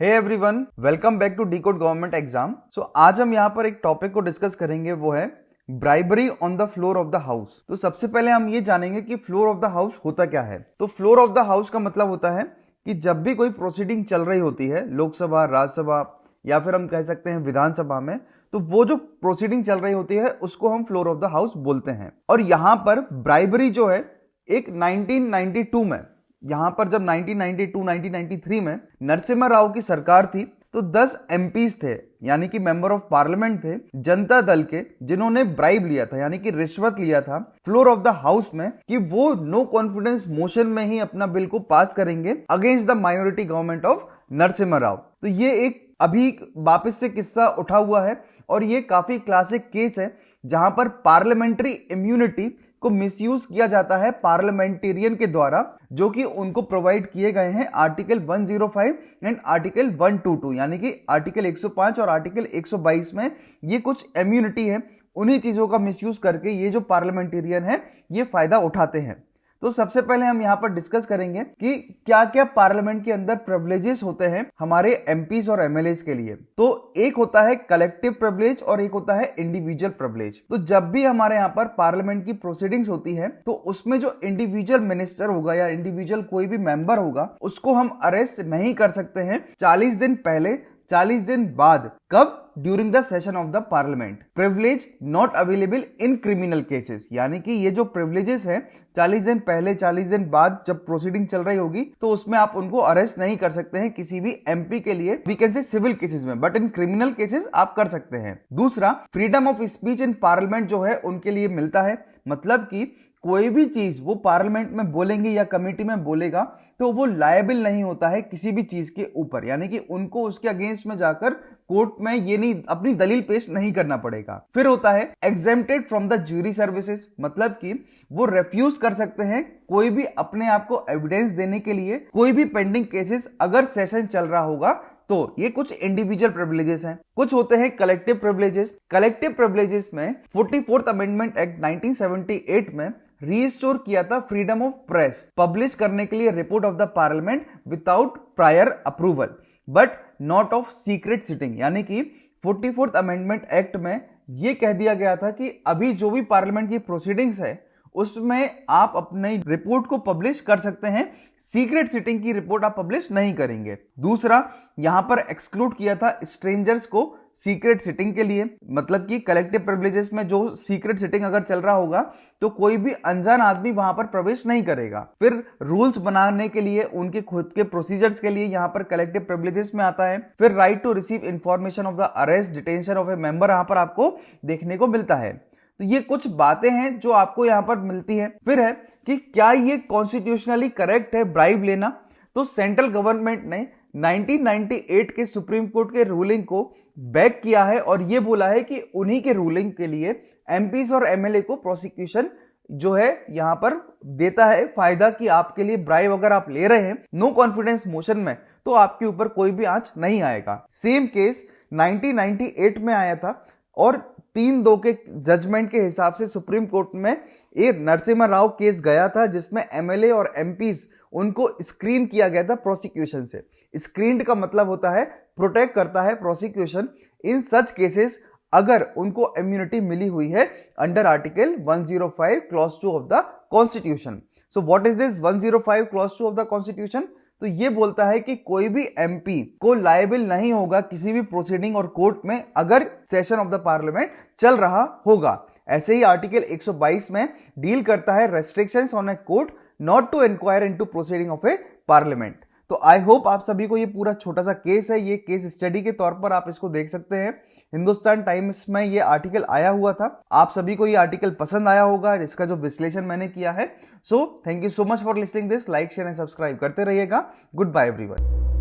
Hey everyone, welcome back to decode government exam. So आज हम यहाँ पर एक टॉपिक को डिस्कस करेंगे, वो है bribery on the floor of the house. तो सबसे पहले हम ये जानेंगे कि फ्लोर ऑफ द हाउस होता क्या है। तो फ्लोर ऑफ द हाउस का मतलब होता है कि जब भी कोई प्रोसीडिंग चल रही होती है, लोकसभा, राज्यसभा या फिर हम कह सकते हैं विधानसभा में, तो वो जो प्रोसीडिंग चल रही होती है उसको हम फ्लोर ऑफ द हाउस बोलते हैं। और यहाँ पर ब्राइबरी जो है एक 1992 में, यहां पर जब 1992-1993 में नरसिम्हा राव की सरकार थी तो 10 एमपीज थे, यानी कि मेंबर ऑफ पार्लियामेंट थे जनता दल के, जिन्होंने ब्राइब लिया था, यानी कि रिश्वत लिया था फ्लोर ऑफ द हाउस में कि वो नो कॉन्फिडेंस मोशन में ही अपना बिल को पास करेंगे against the minority government of Narasimha Rao. तो ये एक अभी वापस से किस्सा उठा हुआ है और ये काफी क्लासिक केस है जहां पर पार्लियामेंट्री इम्यूनिटी को मिसयूज किया जाता है पार्लियामेंटेरियन के द्वारा, जो कि उनको प्रोवाइड किए गए हैं आर्टिकल 105 एंड आर्टिकल 122, यानी कि आर्टिकल 105 और आर्टिकल 122 में ये कुछ इम्यूनिटी है। उन्हीं चीजों का मिसयूज करके ये जो पार्लियामेंटेरियन है ये फायदा उठाते हैं। तो सबसे पहले हम यहाँ पर डिस्कस करेंगे कि क्या क्या पार्लियामेंट के अंदर प्रिविलेजेस होते हैं हमारे एमपीज और एमएलएस के लिए। तो एक होता है कलेक्टिव प्रिविलेज और एक होता है इंडिविजुअल प्रिविलेज। तो जब भी हमारे यहाँ पर पार्लियामेंट की प्रोसीडिंग्स होती है तो उसमें जो इंडिविजुअल मिनिस्टर होगा या इंडिविजुअल कोई भी मेंबर होगा उसको हम अरेस्ट नहीं कर सकते हैं 40 दिन पहले, 40 दिन बाद। कब? During the session of the parliament. Privilege not available in criminal cases, यानी कि ये जो प्रिविलेजेस है 40 दिन पहले, 40 दिन बाद जब प्रोसीडिंग चल रही होगी तो उसमें आप उनको अरेस्ट नहीं कर सकते हैं किसी भी एमपी के लिए, we can say civil cases में, बट इन क्रिमिनल केसेस आप कर सकते हैं। दूसरा, freedom of speech in parliament जो है उनके लिए मिलता है, मतलब कि कोई भी चीज वो पार्लियामेंट में बोलेंगे या कमेटी में बोलेगा तो वो लायबल नहीं होता है किसी भी चीज के ऊपर, यानी कि उनको उसके अगेंस्ट में जाकर कोर्ट में ये नहीं अपनी दलील पेश नहीं करना पड़ेगा। फिर होता है exempted from the jury services, मतलब कि वो रिफ्यूज कर सकते हैं कोई भी अपने आप को एविडेंस देने के लिए, कोई भी पेंडिंग केसेस अगर सेशन चल रहा होगा तो। ये कुछ इंडिविजुअल प्रिविलेजेस हैं। कुछ होते हैं कलेक्टिव प्रिविलेजेस। कलेक्टिव प्रिविलेजेस में 44th अमेंडमेंट एक्ट 1978 में रीस्टोर किया था फ्रीडम ऑफ प्रेस पब्लिश करने के लिए report of the parliament without prior approval but not of secret sitting, यानी कि 44th अमेंडमेंट एक्ट में यह कह दिया गया था कि अभी जो भी पार्लियामेंट की प्रोसीडिंग्स है उसमें आप अपनी रिपोर्ट को पब्लिश कर सकते हैं, सीक्रेट सिटिंग की रिपोर्ट आप पब्लिश नहीं करेंगे। दूसरा, यहां पर एक्सक्लूड किया था स्ट्रेंजर्स को सीक्रेट सिटिंग के लिए, मतलब कि कलेक्टिव प्रिविलेजेस में जो सीक्रेट सिटिंग अगर चल रहा होगा तो कोई भी अनजान आदमी वहां पर प्रवेश नहीं करेगा। फिर रूल्स बनाने के लिए उनके खुद के प्रोसीजर्स के लिए यहां पर कलेक्टिव प्रिविलेजेस में आता है। फिर right to receive information of the arrest detention of a member यहां पर आपको देखने को मिलता है। तो ये कुछ बातें हैं जो आपको यहां पर मिलती है। फिर है कि क्या ये कॉन्स्टिट्यूशनली करेक्ट है ब्राइब लेना। तो सेंट्रल गवर्नमेंट ने 1998 के सुप्रीम कोर्ट के रूलिंग को बैक किया है और ये बोला है कि उन्हीं के रूलिंग के लिए एमपीज और एमएलए को प्रोसिक्यूशन जो है यहां पर देता है फायदा कि आपके लिए ब्राइब अगर आप ले रहे हैं नो कॉन्फिडेंस मोशन में तो आपके ऊपर कोई भी आंच नहीं आएगा। सेम केस 1998 में आया था और 3-2 के जजमेंट के हिसाब से सुप्रीम कोर्ट में एक नरसिम्हा राव केस गया था जिसमें एमएलए और एमपीज उनको स्क्रीन किया गया था प्रोसिक्यूशन से। स्क्रीन्ड का मतलब होता है प्रोटेक्ट करता है प्रोसिक्यूशन इन सच केसेस अगर उनको इम्यूनिटी मिली हुई है under article 105 clause 2 of the constitution. So what is this 105 clause 2 of the constitution? तो ये बोलता है कि कोई भी एमपी को लायबल नहीं होगा किसी भी प्रोसीडिंग और कोर्ट में अगर सेशन ऑफ द पार्लियामेंट चल रहा होगा। ऐसे ही आर्टिकल 122 में डील करता है restrictions on a court not to inquire into proceeding of a parliament. तो आई होप आप सभी को ये पूरा छोटा सा केस है, ये केस स्टडी के तौर पर आप इसको देख सकते हैं। हिंदुस्तान टाइम्स में ये आर्टिकल आया हुआ था। आप सभी को ये आर्टिकल पसंद आया होगा, इसका जो विश्लेषण मैंने किया है। So thank you so much for listening this. Like, share and subscribe करते रहिएगा। Goodbye everyone.